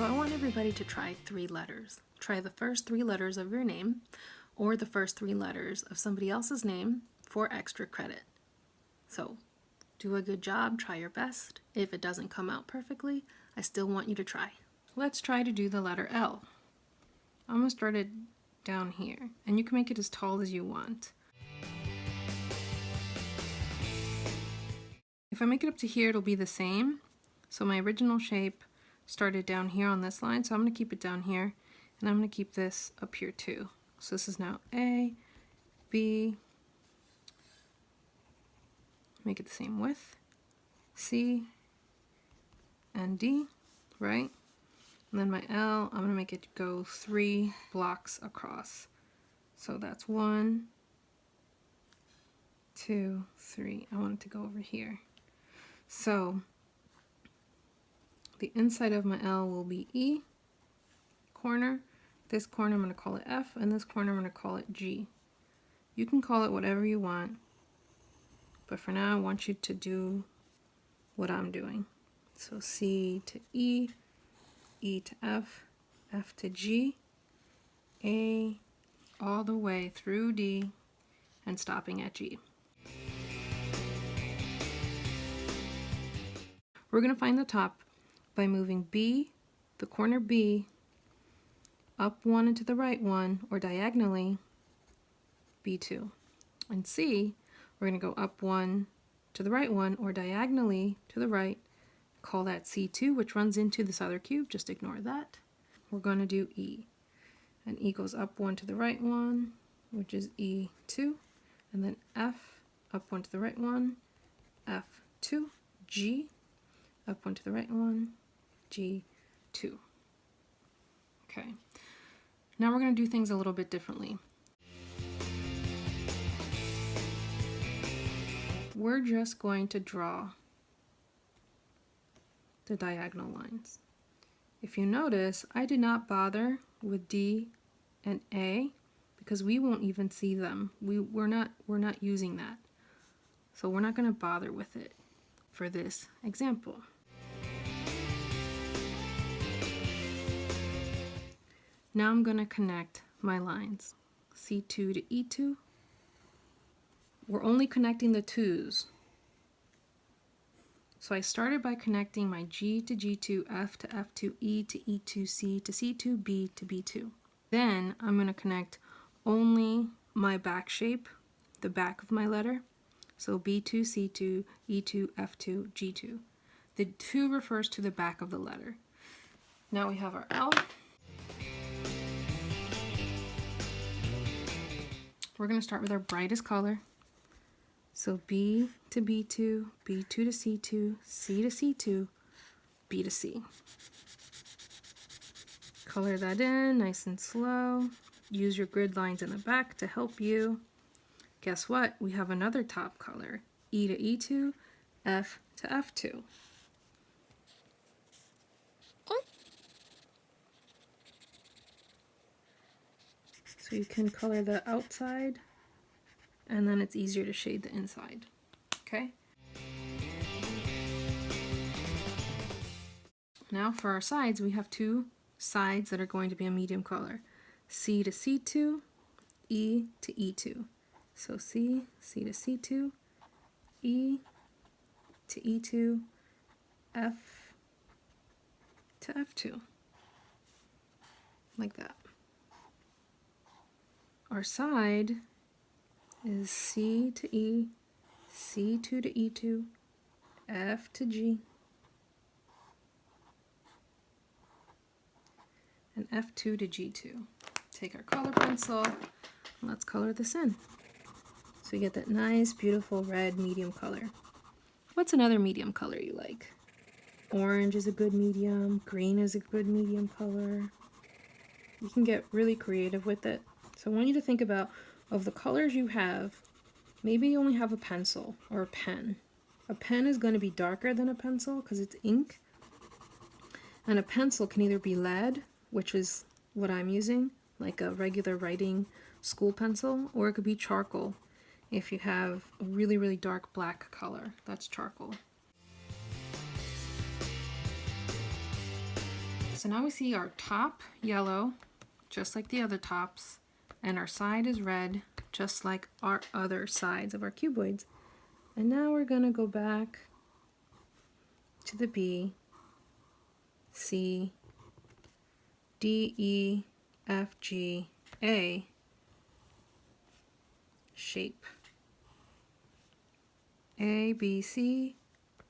So I want everybody to try 3 letters. Try the first 3 letters of your name or the first 3 letters of somebody else's name for extra credit. So do a good job, try your best. If it doesn't come out perfectly, I still want you to try. Let's try to do the letter L. I'm going to start it down here, and you can make it as tall as you want. If I make it up to here, it'll be the same. So my original shape started down here on this line, so I'm going to keep it down here, and I'm going to keep this up here too. So this is now A, B, make it the same width, C, and D, right? And then my L, I'm going to make it go 3 blocks across. So that's 1, 2, 3. I want it to go over here. So the inside of my L will be E, corner. This corner I'm going to call it F, and this corner I'm going to call it G. You can call it whatever you want, but for now I want you to do what I'm doing. So C to E, E to F, F to G, A all the way through D, and stopping at G. We're going to find the top by moving B, the corner B, up 1 and to the right 1, or diagonally, B2. And C, we're going to go up 1 to the right 1, or diagonally to the right, call that C2, which runs into this other cube, just ignore that. We're going to do E. And E goes up 1 to the right 1, which is E2, and then F, up 1 to the right 1, F2, G, up 1 to the right 1, G2. Okay, now we're going to do things a little bit differently. We're just going to draw the diagonal lines. If you notice, I did not bother with D and A because we won't even see them. We're not using that. So we're not going to bother with it for this example. Now I'm going to connect my lines. C2 to E2. We're only connecting the 2's. So I started by connecting my G to G2, F to F2, E to E2, C to C2, B to B2. Then I'm going to connect only my back shape, the back of my letter. So B2, C2, E2, F2, G2. The 2 refers to the back of the letter. Now we have our L. We're going to start with our brightest color. So B to B2, B2 to C2, C to C2, B to C. Color that in nice and slow. Use your grid lines in the back to help you. Guess what? We have another top color. E to E2, F to F2. So you can color the outside, and then it's easier to shade the inside. Okay? Now for our sides, we have 2 sides that are going to be a medium color. C to C2, E to E2. So C, C to C2, E to E2, F to F2. Like that. Our side is C to E, C2 to E2, F to G, and F2 to G2. Take our color pencil, and let's color this in. So we get that nice, beautiful red medium color. What's another medium color you like? Orange is a good medium, green is a good medium color. You can get really creative with it. So I want you to think about, of the colors you have, maybe you only have a pencil or a pen. A pen is going to be darker than a pencil because it's ink. And a pencil can either be lead, which is what I'm using, like a regular writing school pencil, or it could be charcoal. If you have a really, really dark black color, that's charcoal. So now we see our top yellow, just like the other tops, and our side is red, just like our other sides of our cuboids. And now we're going to go back to the B, C, D, E, F, G, A shape. A, B, C,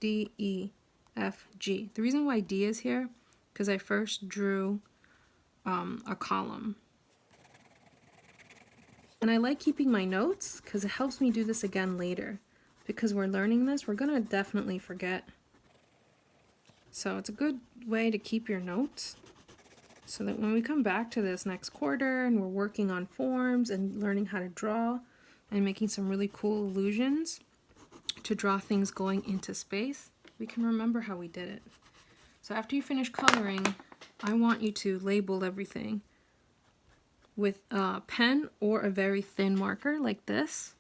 D, E, F, G. The reason why D is here, because I first drew a column. And I like keeping my notes because it helps me do this again later. Because we're learning this, we're going to definitely forget. So it's a good way to keep your notes so that when we come back to this next quarter and we're working on forms and learning how to draw and making some really cool illusions to draw things going into space, we can remember how we did it. So after you finish coloring, I want you to label everything with a pen or a very thin marker like this,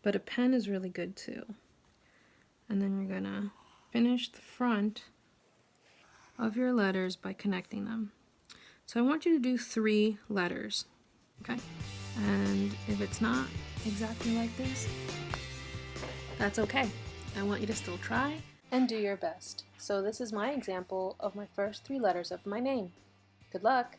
but a pen is really good too. And then you're gonna finish the front of your letters by connecting them. So I want you to do 3 letters, okay? And if it's not exactly like this, that's okay. I want you to still try and do your best. So this is my example of my first 3 letters of my name. Good luck!